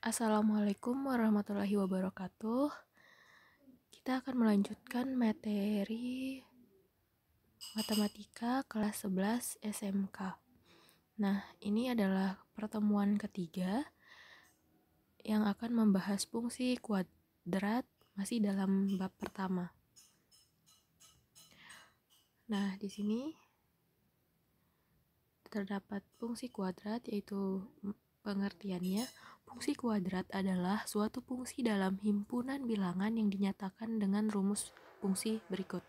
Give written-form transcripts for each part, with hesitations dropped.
Assalamualaikum warahmatullahi wabarakatuh. Kita akan melanjutkan materi matematika kelas 11 SMK. Nah, ini adalah pertemuan ketiga yang akan membahas fungsi kuadrat masih dalam bab pertama. Nah, di sini terdapat fungsi kuadrat, yaitu pengertiannya. Fungsi kuadrat adalah suatu fungsi dalam himpunan bilangan yang dinyatakan dengan rumus fungsi berikut.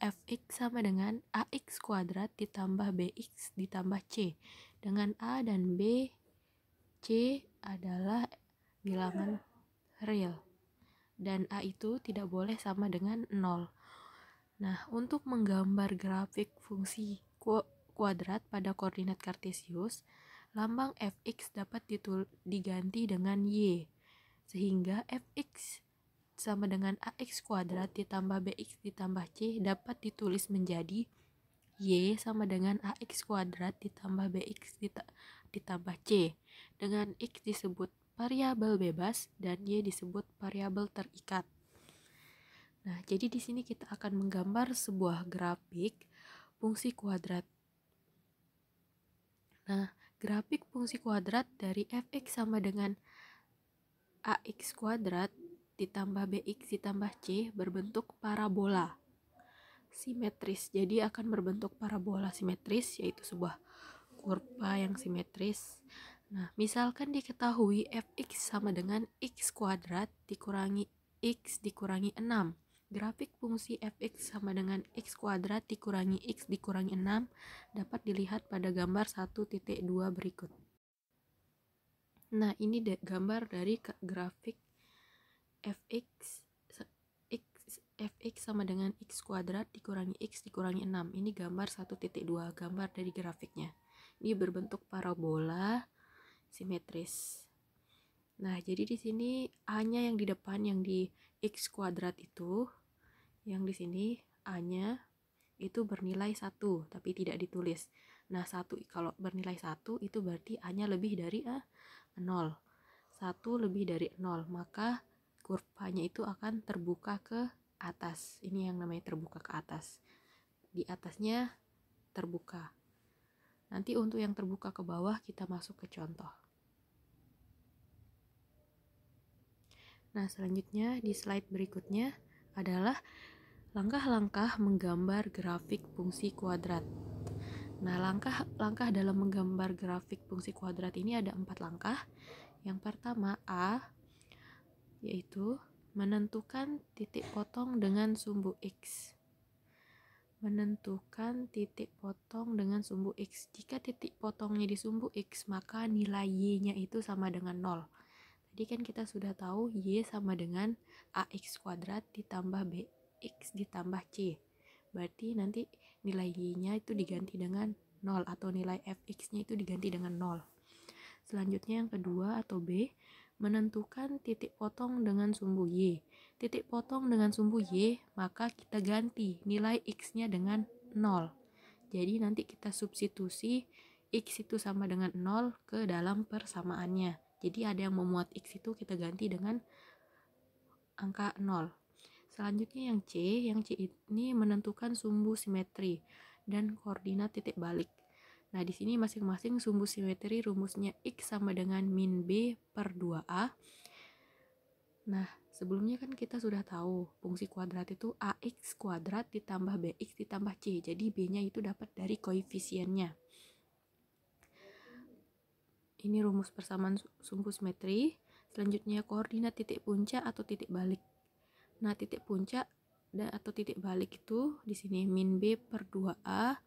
Fx sama dengan ax kuadrat ditambah bx ditambah c, dengan a dan b, c adalah bilangan real, dan a itu tidak boleh sama dengan 0. Nah, untuk menggambar grafik fungsi kuadrat pada koordinat kartesius, lambang fx dapat diganti dengan y, sehingga fx sama dengan ax kuadrat ditambah bx ditambah c dapat ditulis menjadi y sama dengan ax kuadrat ditambah bx ditambah c, dengan x disebut variabel bebas dan y disebut variabel terikat. Nah, jadi di sini kita akan menggambar sebuah grafik fungsi kuadrat. Nah, grafik fungsi kuadrat dari fx sama dengan ax kuadrat ditambah bx ditambah c berbentuk parabola simetris. Jadi akan berbentuk parabola simetris, yaitu sebuah kurva yang simetris. Nah, misalkan diketahui fx sama dengan x kuadrat dikurangi x dikurangi 6. Grafik fungsi fx sama dengan x kuadrat dikurangi x dikurangi 6 dapat dilihat pada gambar 1.2 berikut. Nah, ini gambar dari grafik fx sama dengan x kuadrat dikurangi x dikurangi 6. Ini gambar 1.2, gambar dari grafiknya. Ini berbentuk parabola simetris. Nah, jadi di sini a-nya yang di depan, yang di x kuadrat itu, yang di sini a-nya itu bernilai 1, tapi tidak ditulis. Nah, 1 kalau bernilai 1 itu berarti a-nya lebih dari 0. 1 lebih dari 0, maka kurvanya itu akan terbuka ke atas. Ini yang namanya terbuka ke atas. Di atasnya terbuka. Nanti untuk yang terbuka ke bawah kita masuk ke contoh. Nah, selanjutnya di slide berikutnya adalah langkah-langkah menggambar grafik fungsi kuadrat. Nah, langkah dalam menggambar grafik fungsi kuadrat ini ada 4 langkah. Yang pertama A, yaitu menentukan titik potong dengan sumbu X. Menentukan titik potong dengan sumbu X. Jika titik potongnya di sumbu X, maka nilai Y-nya itu sama dengan 0. Tadi kan kita sudah tahu Y sama dengan AX kuadrat ditambah BX ditambah C. Berarti nanti nilai Y-nya itu diganti dengan 0, atau nilai Fx-nya itu diganti dengan 0. Selanjutnya yang kedua atau B, menentukan titik potong dengan sumbu Y. Titik potong dengan sumbu Y, maka kita ganti nilai X-nya dengan 0. Jadi nanti kita substitusi X itu sama dengan 0 ke dalam persamaannya. Jadi ada yang memuat X itu kita ganti dengan angka 0. Selanjutnya yang C ini menentukan sumbu simetri dan koordinat titik balik. Nah, di sini masing-masing sumbu simetri rumusnya X sama dengan min B per 2A. Nah, sebelumnya kan kita sudah tahu fungsi kuadrat itu AX kuadrat ditambah BX ditambah C. Jadi B-nya itu dapat dari koefisiennya. Ini rumus persamaan sumbu simetri. Selanjutnya koordinat titik puncak atau titik balik. Nah, titik puncak atau titik balik itu di sini min B per 2A,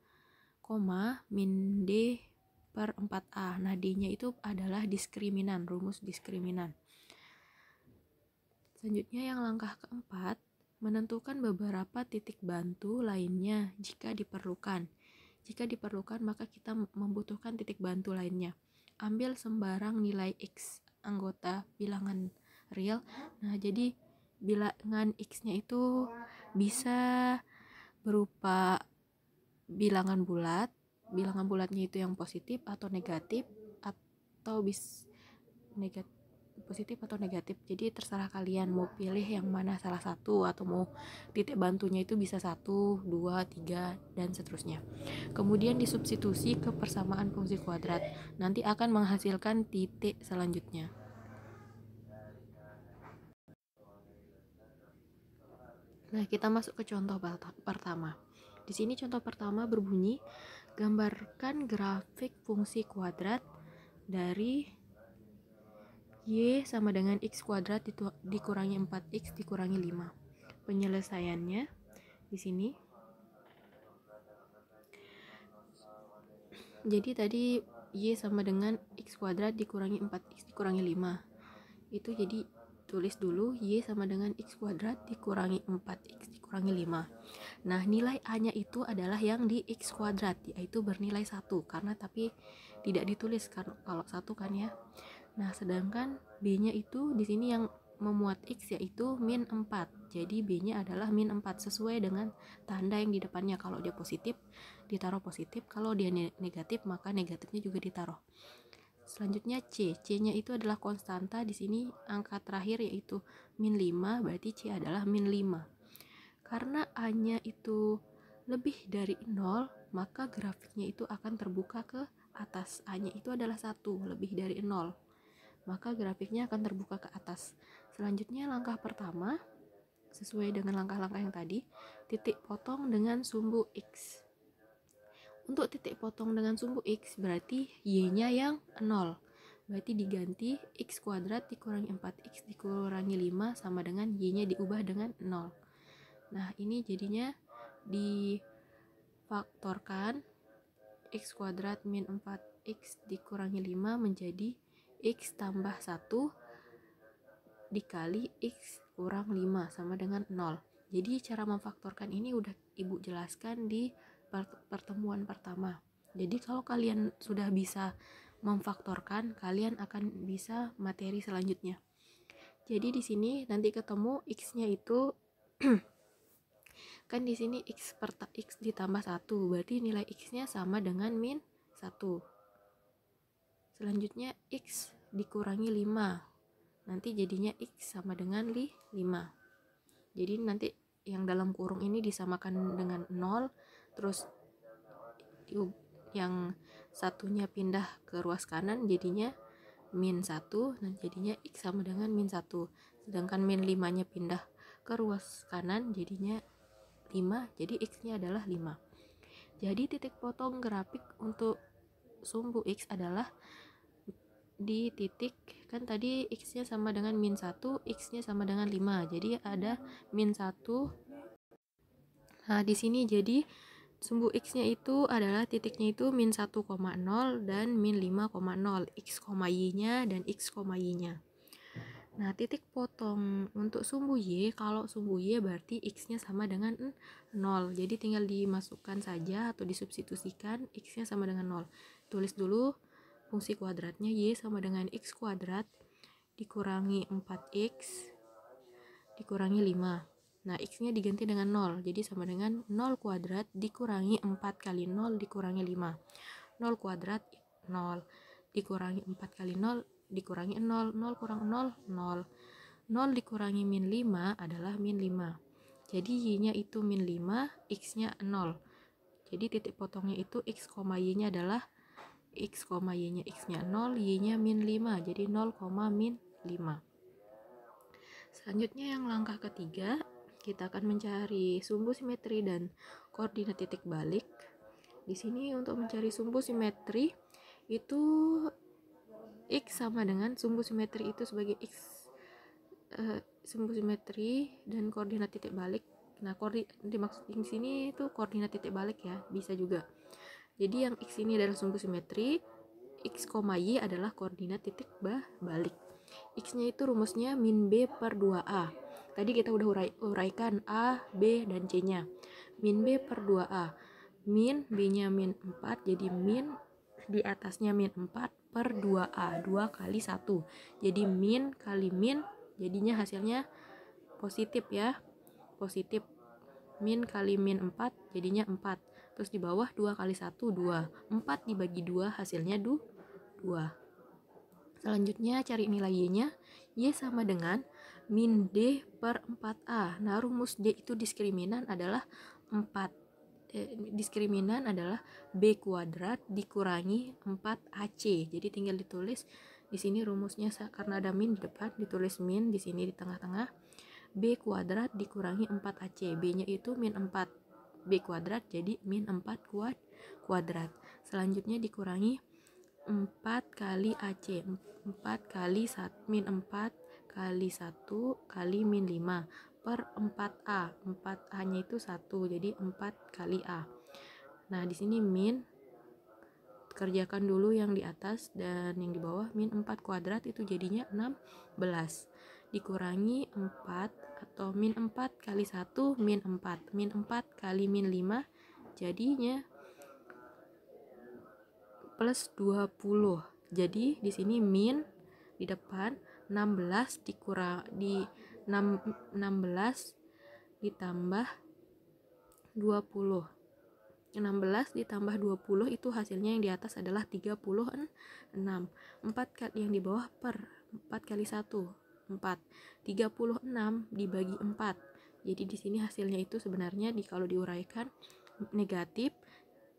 min D per 4A. Nah, D-nya itu adalah diskriminan, rumus diskriminan. Selanjutnya yang langkah keempat, menentukan beberapa titik bantu lainnya jika diperlukan. Jika diperlukan, maka kita membutuhkan titik bantu lainnya. Ambil sembarang nilai X anggota bilangan real. Nah, jadi bilangan X-nya itu bisa berupa bilangan bulat. Bilangan bulatnya itu yang positif atau negatif, atau negatif positif atau negatif. Jadi terserah kalian mau pilih yang mana salah satu, atau mau titik bantunya itu bisa 1, 2, 3 dan seterusnya. Kemudian disubstitusi ke persamaan fungsi kuadrat, nanti akan menghasilkan titik selanjutnya. Nah, kita masuk ke contoh pertama. Di sini contoh pertama berbunyi, gambarkan grafik fungsi kuadrat dari Y sama dengan X kuadrat dikurangi 4X dikurangi 5. Penyelesaiannya di sini. Jadi tadi Y sama dengan X kuadrat dikurangi 4X dikurangi 5. Itu jadi tulis dulu Y sama dengan X kuadrat dikurangi 4X dikurangi 5. Nah, nilai A-nya itu adalah yang di X kuadrat, yaitu bernilai 1, karena tapi tidak ditulis kalau 1 kan ya. Nah, sedangkan B-nya itu di sini yang memuat X yaitu min 4. Jadi B-nya adalah min 4 sesuai dengan tanda yang di depannya. Kalau dia positif, ditaruh positif. Kalau dia negatif, maka negatifnya juga ditaruh. Selanjutnya C-nya itu adalah konstanta. Di sini angka terakhir yaitu min 5, berarti C adalah min 5. Karena A-nya itu lebih dari 0, maka grafiknya itu akan terbuka ke atas. A-nya itu adalah 1, lebih dari 0. Maka grafiknya akan terbuka ke atas. Selanjutnya langkah pertama, sesuai dengan langkah-langkah yang tadi, titik potong dengan sumbu X. Untuk titik potong dengan sumbu X berarti Y-nya yang 0. Berarti diganti X kuadrat dikurangi 4X dikurangi 5 sama dengan Y-nya diubah dengan 0. Nah, ini jadinya difaktorkan X kuadrat min 4X dikurangi 5 menjadi X tambah 1 dikali X kurang 5 sama dengan 0. Jadi cara memfaktorkan ini udah Ibu jelaskan di pertemuan pertama. Jadi kalau kalian sudah bisa memfaktorkan, kalian akan bisa materi selanjutnya. Jadi di sini nanti ketemu X-nya itu kan di sini X ditambah 1, berarti nilai X-nya sama dengan min 1. Selanjutnya X dikurangi 5, nanti jadinya X sama dengan 5. Jadi nanti yang dalam kurung ini disamakan dengan 0, terus yang satunya pindah ke ruas kanan jadinya min 1, dan jadinya X sama dengan min 1. Sedangkan min 5 nya pindah ke ruas kanan jadinya 5, jadi X-nya adalah 5. Jadi titik potong grafik untuk sumbu X adalah di titik, kan tadi X-nya sama dengan min 1, X-nya sama dengan 5. Jadi ada min 1. Nah, di sini jadi sumbu X-nya itu adalah titiknya itu min 1,0 dan min 5,0, X, Y-nya dan X, Y-nya. Nah, titik potong untuk sumbu Y, kalau sumbu Y berarti X-nya sama dengan 0. Jadi tinggal dimasukkan saja atau disubstitusikan X-nya sama dengan 0. Tulis dulu fungsi kuadratnya Y sama dengan X kuadrat dikurangi 4X dikurangi 5. Nah, X-nya diganti dengan 0. Jadi sama dengan 0 kuadrat dikurangi 4 kali 0 dikurangi 5. 0 kuadrat 0 dikurangi 4 kali 0 dikurangi 0. 0 kurang 0, 0. 0 dikurangi min 5 adalah min 5. Jadi Y-nya itu min 5, X-nya 0. Jadi titik potongnya itu X, Y-nya adalah X, Y-nya X-nya 0, Y-nya min 5. Jadi 0, min 5. Selanjutnya yang langkah ketiga, kita akan mencari sumbu simetri dan koordinat titik balik. Di sini untuk mencari sumbu simetri itu X sama dengan sumbu simetri itu sebagai X sumbu simetri dan koordinat titik balik. Nah, dimaksud di sini itu koordinat titik balik ya, bisa juga. Jadi yang X ini adalah sumbu simetri, X, Y adalah koordinat titik balik. X-nya itu rumusnya min B per 2A. Tadi kita udah uraikan A, B, dan C-nya. Min B per 2A. Min, B-nya min 4, jadi min di atasnya min 4 per 2A. 2 kali 1. Jadi min kali min, jadinya hasilnya positif ya. Positif. Min kali min 4, jadinya 4. Terus di bawah 2 kali 1, 2. 4 dibagi 2, hasilnya 2. Selanjutnya cari nilai Y-nya. Y sama dengan min D per 4A. Nah, rumus D itu diskriminan adalah 4. Diskriminan adalah B kuadrat dikurangi 4AC. Jadi tinggal ditulis di sini rumusnya, karena ada min di depan, ditulis min di sini di tengah-tengah. B kuadrat dikurangi 4AC. B-nya itu min 4. B kuadrat jadi min 4 kuadrat. Selanjutnya dikurangi 4 kali AC. 4 kali min 4 kali 1 kali min 5 per 4A. 4A-nya itu 1, jadi 4 kali A. Nah, di sini min, kerjakan dulu yang di atas dan yang di bawah. Min 4 kuadrat itu jadinya 16. Dikurangi 4 atau min 4 kali 1 min 4. Min 4 kali min 5 jadinya plus 20. Jadi di sini min di depan 16 16 ditambah 20. 16 ditambah 20 itu hasilnya yang di atas adalah 36. 4 kali yang di bawah per 4 kali 1 4. 36 dibagi 4. Jadi di sini hasilnya itu sebenarnya kalau diuraikan negatif,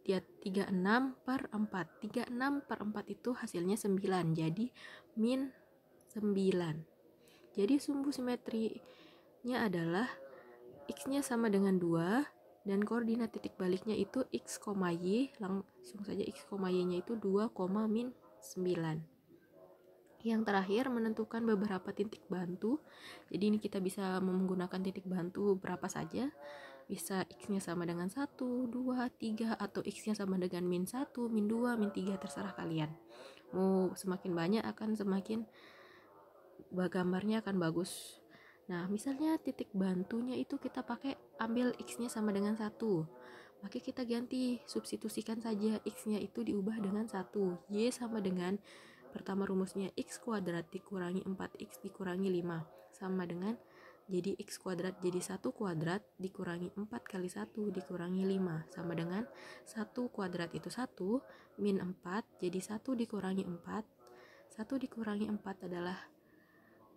dia 36 per 4. 36 per 4 itu hasilnya 9. Jadi min 9. Jadi sumbu simetrinya adalah X-nya sama dengan 2 dan koordinat titik baliknya itu X, Y. Langsung saja X, Y-nya itu 2, min 9. Yang terakhir, menentukan beberapa titik bantu. Jadi ini kita bisa menggunakan titik bantu berapa saja. Bisa X-nya sama dengan 1, 2, 3, atau X-nya sama dengan min 1, min 2, min 3, terserah kalian. Mau semakin banyak akan semakin gambarnya akan bagus. Nah, misalnya titik bantunya itu kita pakai ambil X-nya sama dengan 1. Maka kita ganti, substitusikan saja X-nya itu diubah dengan 1. Y sama dengan, pertama rumusnya X kuadrat dikurangi 4X dikurangi 5. Sama dengan, jadi X kuadrat jadi 1 kuadrat dikurangi 4 kali 1 dikurangi 5. Sama dengan 1 kuadrat itu 1, min 4, jadi 1 dikurangi 4. 1 dikurangi 4 adalah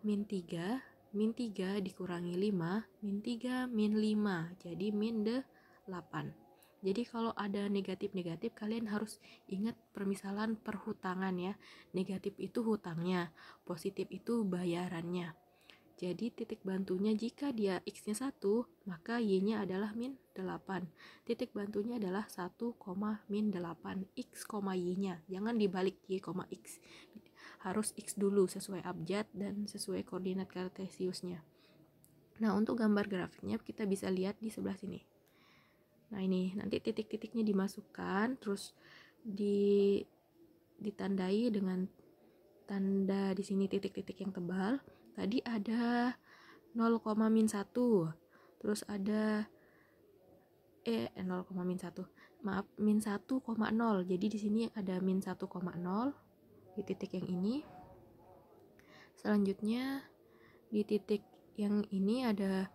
min 3, min 3 dikurangi 5, min 3 min 5, jadi min 8. Jadi kalau ada negatif-negatif, kalian harus ingat permisalan perhutangan ya. Negatif itu hutangnya, positif itu bayarannya. Jadi titik bantunya jika dia X-nya 1, maka Y-nya adalah min 8. Titik bantunya adalah 1, min 8 X, Y-nya. Jangan dibalik Y, X. Harus X dulu sesuai abjad dan sesuai koordinat kartesiusnya. Nah, untuk gambar grafiknya kita bisa lihat di sebelah sini. Nah, ini nanti titik-titiknya dimasukkan, terus ditandai dengan tanda di sini titik-titik yang tebal. Tadi ada 0, min 1. Terus ada 0, min 1. Maaf, min 1,0. Jadi di sini ada min 1,0 di titik yang ini. Selanjutnya di titik yang ini ada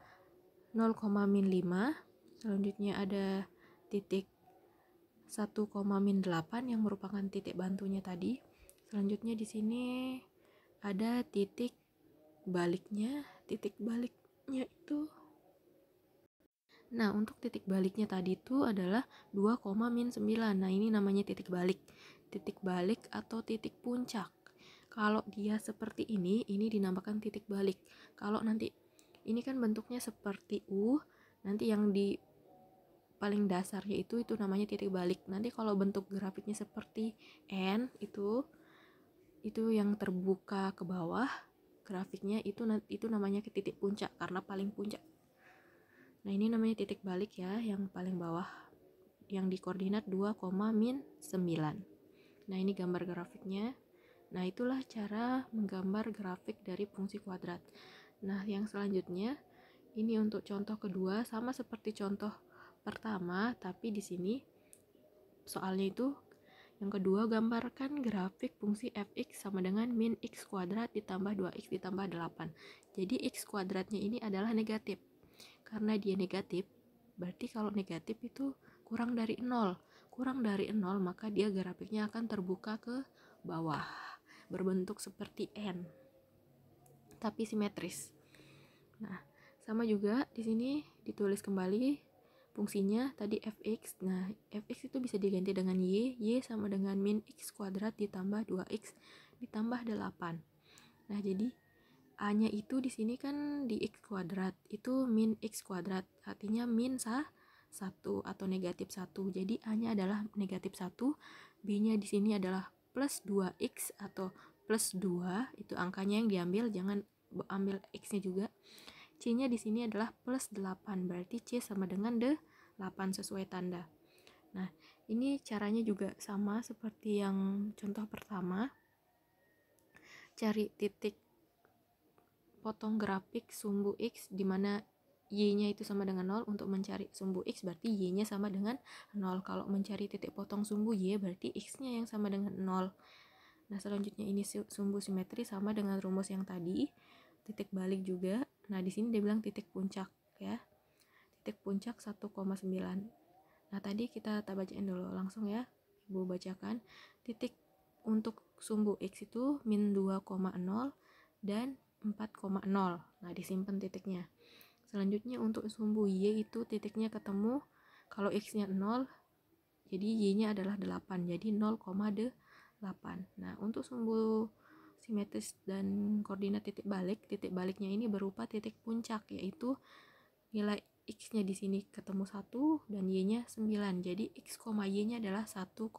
0, min 5. Selanjutnya ada titik 1, min 8 yang merupakan titik bantunya tadi. Selanjutnya di sini ada titik baliknya. Titik baliknya itu, nah untuk titik baliknya tadi itu adalah 2, min 9. Nah, ini namanya titik balik. Titik balik atau titik puncak. Kalau dia seperti ini dinamakan titik balik. Kalau nanti ini kan bentuknya seperti U, nanti yang di paling dasarnya itu namanya titik balik. Nanti kalau bentuk grafiknya seperti N, itu yang terbuka ke bawah, grafiknya itu namanya titik puncak karena paling puncak. Nah, ini namanya titik balik ya, yang paling bawah, yang di koordinat 2, min 9. Nah, ini gambar grafiknya. Nah, itulah cara menggambar grafik dari fungsi kuadrat. Nah, yang selanjutnya ini untuk contoh kedua, sama seperti contoh pertama, tapi di sini soalnya itu yang kedua, gambarkan grafik fungsi fx sama dengan min x kuadrat ditambah 2x ditambah 8. Jadi x kuadratnya ini adalah negatif. Karena dia negatif, berarti kalau negatif itu kurang dari 0. Kurang dari 0, maka dia grafiknya akan terbuka ke bawah, berbentuk seperti N. tapi simetris. Nah, sama juga di sini ditulis kembali fungsinya tadi fx. Nah, fx itu bisa diganti dengan y sama dengan min x kuadrat ditambah 2x ditambah 8. Nah, jadi a-nya itu di sini kan di x kuadrat, itu min x kuadrat, artinya min 1 atau negatif 1. Jadi a-nya adalah negatif 1, b-nya di sini adalah plus 2x atau plus 2, itu angkanya yang diambil, jangan ambil x-nya juga. C-nya di sini adalah plus 8, berarti C sama dengan 8 sesuai tanda. Nah, ini caranya juga sama seperti yang contoh pertama. Cari titik potong grafik sumbu X di mana Y-nya itu sama dengan 0. Untuk mencari sumbu X berarti Y-nya sama dengan 0. Kalau mencari titik potong sumbu Y berarti X-nya yang sama dengan 0. Nah, selanjutnya ini sumbu simetri sama dengan rumus yang tadi. Titik balik juga. Nah, di sini dia bilang titik puncak ya. Titik puncak 1,9. Nah, tadi kita bacain dulu langsung ya. Ibu bacakan. Titik untuk sumbu X itu min 2,0 dan 4,0. Nah, disimpan titiknya. Selanjutnya untuk sumbu Y itu titiknya ketemu. Kalau X-nya 0, jadi Y-nya adalah 8. Jadi 0,8. Nah, untuk sumbu simetris dan koordinat titik baliknya ini berupa titik puncak, yaitu nilai x-nya di sini ketemu 1 dan y-nya 9. Jadi x, y-nya adalah 1,9.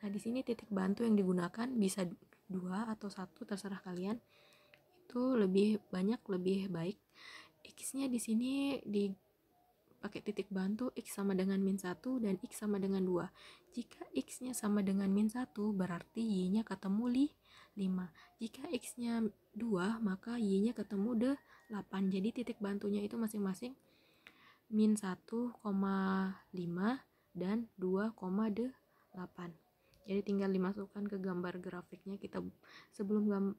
Nah, di sini titik bantu yang digunakan bisa 2 atau 1 terserah kalian. Itu lebih banyak lebih baik. X-nya di sini pakai titik bantu x sama dengan min 1 dan x sama dengan 2. Jika x-nya sama dengan min 1 berarti y-nya ketemu 5. Jika x-nya 2 maka y-nya ketemu 8. Jadi titik bantunya itu masing-masing min 1,5 dan 2,8. Jadi tinggal dimasukkan ke gambar grafiknya. Sebelum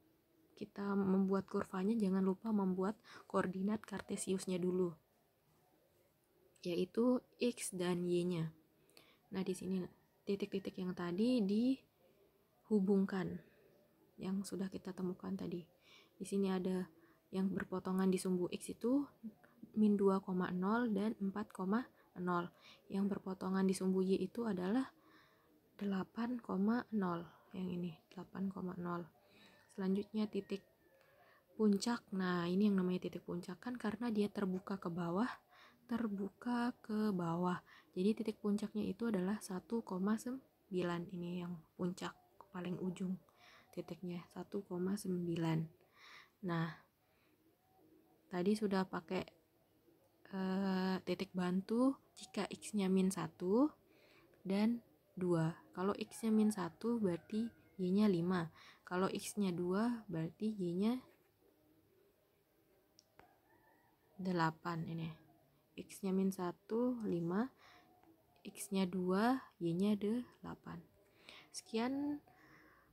kita membuat kurvanya jangan lupa membuat koordinat kartesiusnya dulu, yaitu x dan y-nya. Nah, di sini titik-titik yang tadi dihubungkan yang sudah kita temukan tadi. Di sini ada yang berpotongan di sumbu x itu min 2,0 dan 4,0. Yang berpotongan di sumbu y itu adalah 8,0. Yang ini 8,0. Selanjutnya titik puncak. Nah, ini yang namanya titik puncak kan karena dia terbuka ke bawah. Jadi titik puncaknya itu adalah 1,9. Ini yang puncak paling ujung titiknya 1,9. Nah, tadi sudah pakai titik bantu jika x-nya min 1 dan 2. Kalau x-nya min 1 berarti y-nya 5. Kalau x-nya 2 berarti y-nya 8. Ini x-nya min 1 5, x-nya 2, y-nya 8. Sekian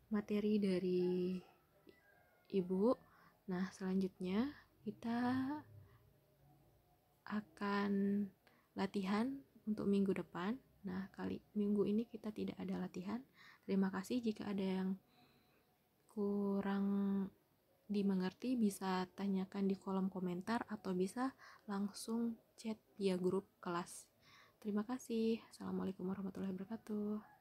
materi dari Ibu. Nah, selanjutnya kita akan latihan untuk minggu depan. Nah, minggu ini kita tidak ada latihan. Terima kasih. Jika ada yang kurang dimengerti bisa tanyakan di kolom komentar atau bisa langsung chat via grup kelas. Terima kasih. Assalamualaikum warahmatullahi wabarakatuh.